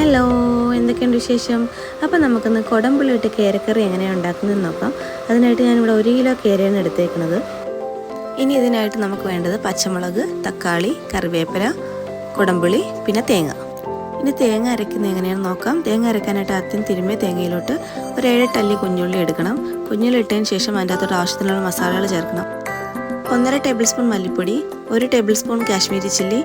Hello, എന്തൊക്കെയുണ്ട് വിശേഷം? അപ്പോൾ നമുക്കൊന്ന് കുടംപുളി ഇട്ട് കേരക്കറി എങ്ങനെയാണ് ഉണ്ടാക്കുന്നതെന്ന് നോക്കാം. അതിനായിട്ട് ഞാനിവിടെ 1 കിലോ കേരയാണ് എടുത്തേക്കുന്നത്. ഇനി ഇതിനായിട്ട് നമുക്ക് വേണ്ടത് പച്ചമുളക്, തക്കാളി, കറിവേപ്പില, കുടംപുളി, പിന്നെ തേങ്ങ. ഇനി തേങ്ങ അരയ്ക്കുന്നത് എങ്ങനെയാണെന്ന് നോക്കാം. തേങ്ങ അരയ്ക്കാനായിട്ട് ആദ്യം തിരുമ്മിയ തേങ്ങയിലോട്ട് ഒരു 7 അല്ലി കുഞ്ഞുള്ളി എടുക്കണം. കുഞ്ഞുള്ളി ഇട്ടതിന് ശേഷം അതിൻ്റെ അകത്തോട്ട് ആവശ്യത്തിനുള്ള മസാലകൾ ചേർക്കണം. 1.5 ടേബിൾ സ്പൂൺ മല്ലിപ്പൊടി, 1 table spoon Kashmiri chilli,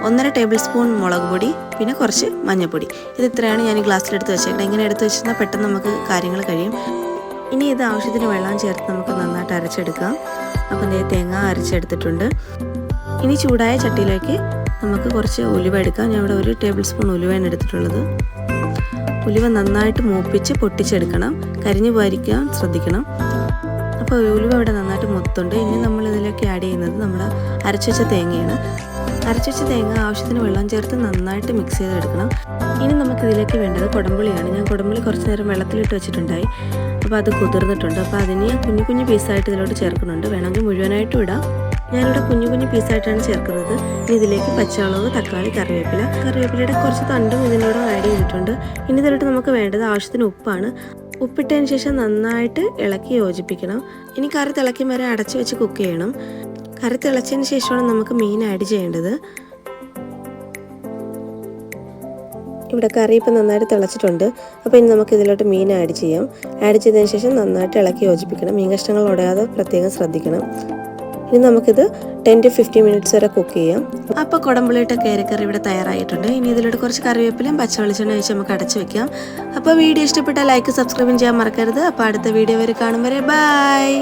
1.5 table spoon മുളക് പൊടി, പിന്നെ കുറച്ച് മഞ്ഞൾപ്പൊടി. ഇത് ഇത്രയാണ് ഞാൻ ഈ ഗ്ലാസ്സിലെടുത്ത് വെച്ചേക്കുന്നത്. ഇങ്ങനെ എടുത്ത് വെച്ചാൽ പെട്ടെന്ന് നമുക്ക് കാര്യങ്ങൾ കഴിയും. ഇനി ഇത് ആവശ്യത്തിന് വെള്ളം ചേർത്ത് നമുക്ക് നന്നായിട്ട് അരച്ചെടുക്കാം. അപ്പം തേങ്ങ അരച്ചെടുത്തിട്ടുണ്ട്. ഇനി ചൂടായ ചട്ടിയിലേക്ക് നമുക്ക് കുറച്ച് ഉലുവ എടുക്കാം. ഞാൻ ഇവിടെ 1 ടേബിൾ സ്പൂൺ ഉലുവയാണ് എടുത്തിട്ടുള്ളത്. ഉലുവ നന്നായിട്ട് മൂപ്പിച്ച് പൊട്ടിച്ചെടുക്കണം. കരിഞ്ഞു പോയിരിക്കാൻ ശ്രദ്ധിക്കണം. അപ്പോൾ ഉലുവ ഇവിടെ നന്നായിട്ട് മുത്തുണ്ട്. ഇനി നമ്മൾ ഇതിലേക്ക് ആഡ് ചെയ്യുന്നത് നമ്മുടെ അരച്ചുവെച്ച തേങ്ങയാണ്. അരച്ചുവെച്ച തേങ്ങ ആവശ്യത്തിന് വെള്ളം ചേർത്ത് നന്നായിട്ട് മിക്സ് ചെയ്തെടുക്കണം. ഇനി നമുക്കിതിലേക്ക് വേണ്ടത് കുടംപുളിയാണ്. ഞാൻ കുടംപുളി കുറച്ച് നേരം വെള്ളത്തിലിട്ട് വെച്ചിട്ടുണ്ടായി. അപ്പോൾ അത് കുതിർന്നിട്ടുണ്ട്. അപ്പോൾ അതിന് കുഞ്ഞു കുഞ്ഞു പീസായിട്ട് ഇതിലോട്ട് ചേർക്കുന്നുണ്ട്. വേണമെങ്കിൽ മുഴുവനായിട്ടും ഇടാം. ഞാനിവിടെ കുഞ്ഞു കുഞ്ഞു പീസായിട്ടാണ് ചേർക്കുന്നത്. ഇനി ഇതിലേക്ക് പച്ചമുളക്, തക്കാളി, കറിവേപ്പിലയുടെ കുറച്ച് തണ്ടും ഇതിനോട് ആഡ് ചെയ്തിട്ടുണ്ട്. ഇനി ഇതിലോട്ട് നമുക്ക് വേണ്ടത് ആവശ്യത്തിന് ഉപ്പാണ്. ഉപ്പിട്ടതിന് ശേഷം നന്നായിട്ട് ഇളക്കി യോജിപ്പിക്കണം. ഇനി കറി തിളയ്ക്കും വരെ അടച്ചു വെച്ച് കുക്ക് ചെയ്യണം. കറി തിളച്ചതിന് ശേഷമാണ് നമുക്ക് മീൻ ആഡ് ചെയ്യേണ്ടത്. ഇവിടെ കറി ഇപ്പം നന്നായിട്ട് തിളച്ചിട്ടുണ്ട്. അപ്പോൾ ഇനി നമുക്ക് ഇതിലോട്ട് മീൻ ആഡ് ചെയ്യാം. ആഡ് ചെയ്തതിന് ശേഷം നന്നായിട്ട് ഇളക്കി യോജിപ്പിക്കണം. മീൻ കഷ്ണങ്ങൾ ഉടയാതെ പ്രത്യേകം ശ്രദ്ധിക്കണം. ഇനി നമുക്കിത് 10 to 15 മിനിറ്റ്സ് വരെ കുക്ക് ചെയ്യാം. അപ്പോൾ കുടംപുളിയിട്ട കേരക്കറി ഇവിടെ തയ്യാറായിട്ടുണ്ട്. ഇനി ഇതിലോട്ട് കുറച്ച് കറിവേപ്പിലയും പച്ച വെളിച്ചെണ്ണ ഒഴിച്ച് നമുക്ക് അടച്ചു വെക്കാം. അപ്പോൾ വീഡിയോ ഇഷ്ടപ്പെട്ടാൽ ലൈക്ക്, സബ്സ്ക്രൈബ് ചെയ്യാൻ മറക്കരുത്. അപ്പോൾ അടുത്ത വീഡിയോ വരെ കാണും വരെ ബൈ.